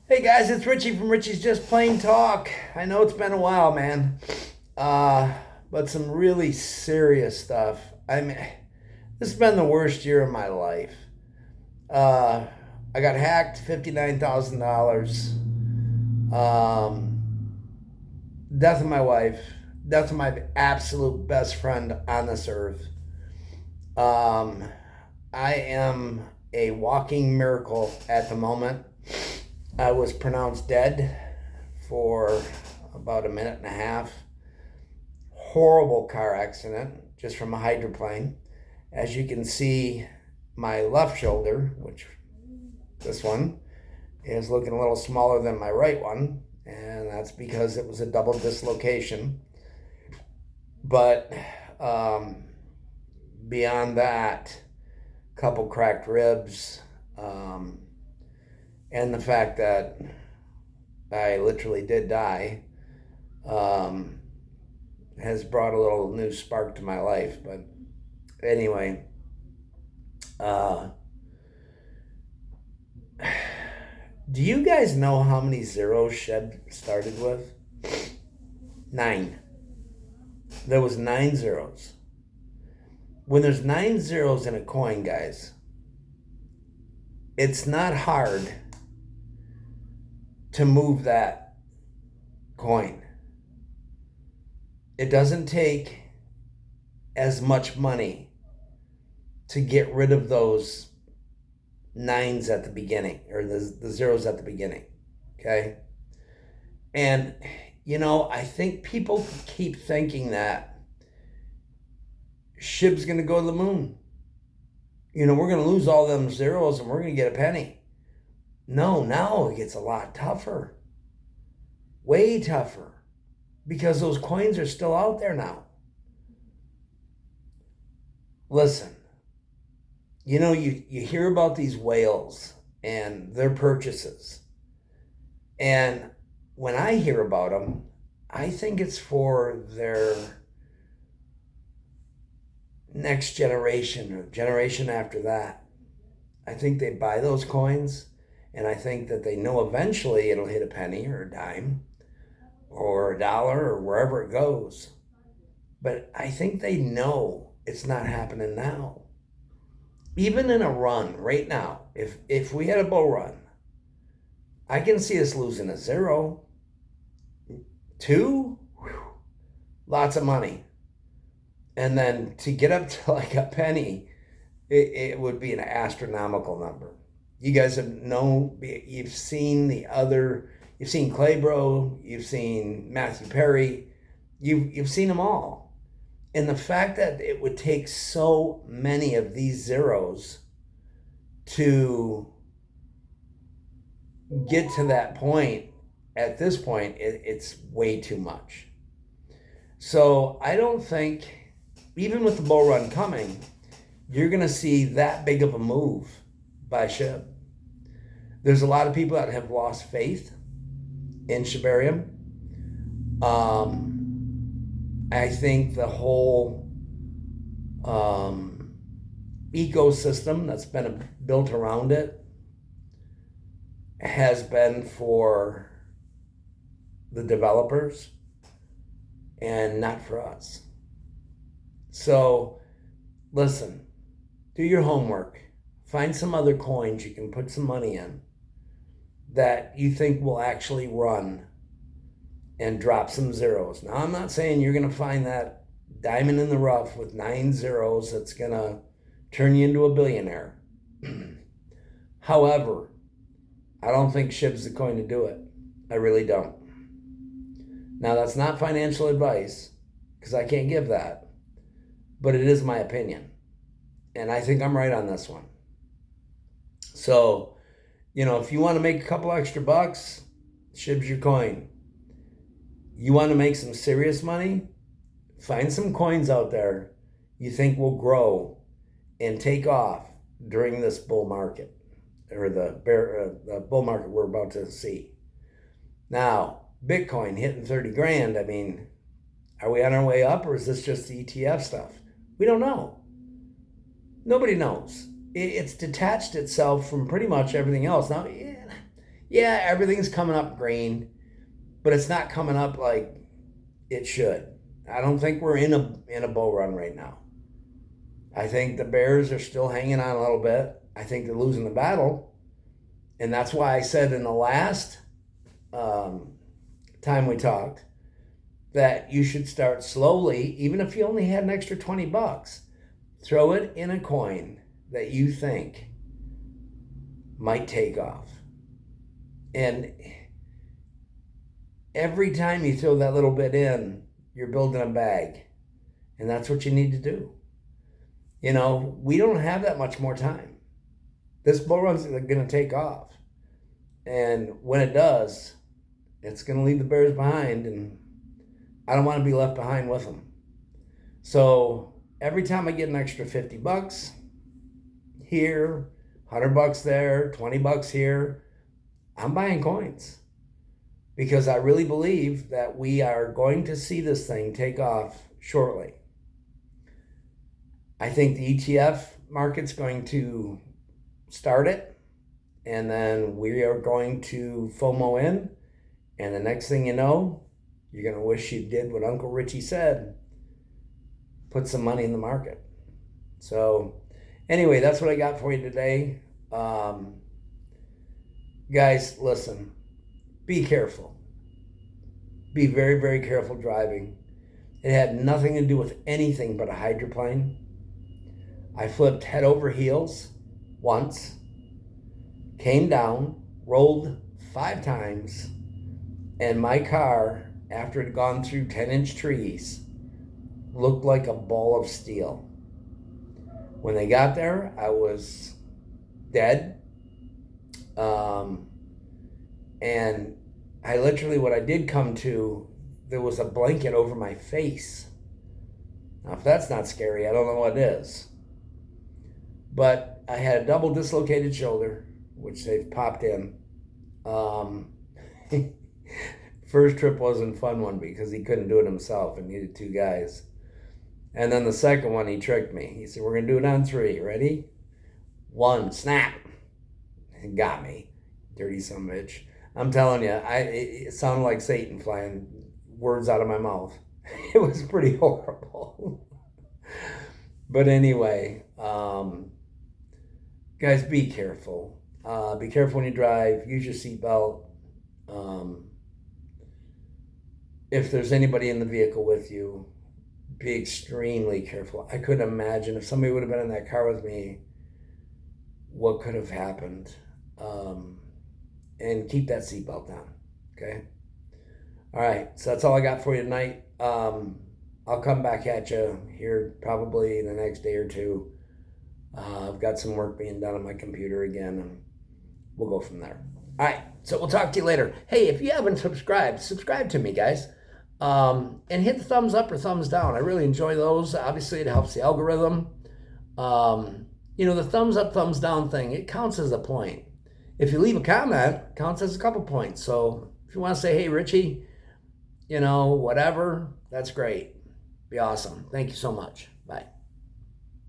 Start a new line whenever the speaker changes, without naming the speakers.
Hey guys, it's Richie from Richie's Just Plain Talk. I know it's been a while, man. Uh, but some really serious stuff. I mean, this has been the worst year of my life. Uh, I got hacked, $59,000. Um, Death of my wife, death of my absolute best friend on this earth. Um, I am a walking miracle at the moment. I was pronounced dead for about a minute and a half. Horrible car accident just from a hydroplane. As you can see, my left shoulder, which this one, is looking a little smaller than my right one, and that's because it was a double dislocation. But um, beyond that, couple cracked ribs, and the fact that I literally did die um, has brought a little new spark to my life. But anyway, uh, do you guys know how many zeros Shib started with? 9. There was 9 zeros. When there's 9 zeros in a coin, guys, it's not hard to move that coin. It doesn't take as much money to get rid of those nines at the beginning, or the zeros at the beginning. Okay. And, I think people keep thinking that Shib's going to go to the moon. We're going to lose all them zeros and we're going to get a penny. No, now it gets a lot tougher. Way tougher. Because those coins are still out there now. Listen, you hear about these whales and their purchases. And when I hear about them, I think it's for their next generation or generation after that. I think they buy those coins, and I think that they know eventually it'll hit a penny or a dime or a dollar or wherever it goes. But I think they know it's not happening now. Even in a run right now, if we had a bull run, I can see us losing a 0. 2, whew, lots of money. And then to get up to like a penny, it would be an astronomical number. You guys you've seen you've seen Claybro, you've seen Matthew Perry, you've seen them all. And the fact that it would take so many of these zeros to get to that point, at this point, it's way too much. So I don't think, even with the bull run coming, you're going to see that big of a move by Shib. There's a lot of people that have lost faith in Shibarium. I think the whole ecosystem that's been built around it has been for the developers and not for us. So listen, do your homework. Find some other coins you can put some money in that you think will actually run and drop some zeros. Now, I'm not saying you're going to find that diamond in the rough with 9 zeros that's going to turn you into a billionaire. However, I don't think Shib's the coin to do it. I really don't. Now, that's not financial advice because I can't give that, but it is my opinion. And I think I'm right on this one. So, if you want to make a couple extra bucks, Shib's your coin. You want to make some serious money? Find some coins out there you think will grow and take off during this bull market, or the bull market we're about to see. Now, Bitcoin hitting 30 grand. I mean, are we on our way up, or is this just the ETF stuff? We don't know. Nobody knows. It's detached itself from pretty much everything else. Now, Yeah, everything's coming up green, but it's not coming up like it should. I don't think we're in a bull run right now. I think the Bears are still hanging on a little bit. I think they're losing the battle. And that's why I said in the last time we talked that you should start slowly, even if you only had an extra $20, throw it in a coin that you think might take off. And every time you throw that little bit in, you're building a bag. And that's what you need to do. You know, we don't have that much more time. This bull run's going to take off. And when it does, it's going to leave the Bears behind. And I don't want to be left behind with them. So every time I get an extra $50 here, $100 there, $20 here, I'm buying coins. Because I really believe that we are going to see this thing take off shortly. I think the ETF market's going to start it, and then we are going to FOMO in, and the next thing you know, you're going to wish you did what Uncle Richie said, put some money in the market. So anyway, that's what I got for you today. Guys, listen, be careful. Be very, very careful driving. It had nothing to do with anything but a hydroplane. I flipped head over heels once, came down, rolled 5 times, and my car, after it had gone through 10-inch trees, looked like a ball of steel. When they got there, I was dead. And I literally, what I did come to, there was a blanket over my face. Now, if that's not scary, I don't know what is. But I had a double dislocated shoulder, which they've popped in. First trip wasn't a fun one because he couldn't do it himself and needed 2 guys. And then the second one, he tricked me. He said, we're going to do it on 3. Ready? 1, snap. He got me. Dirty son of a bitch. I'm telling you, it sounded like Satan flying words out of my mouth. It was pretty horrible. But anyway, guys, be careful. Be careful when you drive. Use your seatbelt. If there's anybody in the vehicle with you, be extremely careful. I couldn't imagine if somebody would have been in that car with me, what could have happened. And keep that seatbelt on, okay? All right, so that's all I got for you tonight. I'll come back at you here probably the next day or 2. I've got some work being done on my computer again, and we'll go from there. All right, so we'll talk to you later. Hey, if you haven't subscribed, subscribe to me, guys. And hit the thumbs up or thumbs down. I really enjoy those. Obviously, it helps the algorithm. You know, the thumbs up, thumbs down thing, it counts as a point. If you leave a comment, it counts as a couple points. So if you want to say, hey, Richie, you know, whatever, that's great. Be awesome. Thank you so much. Bye.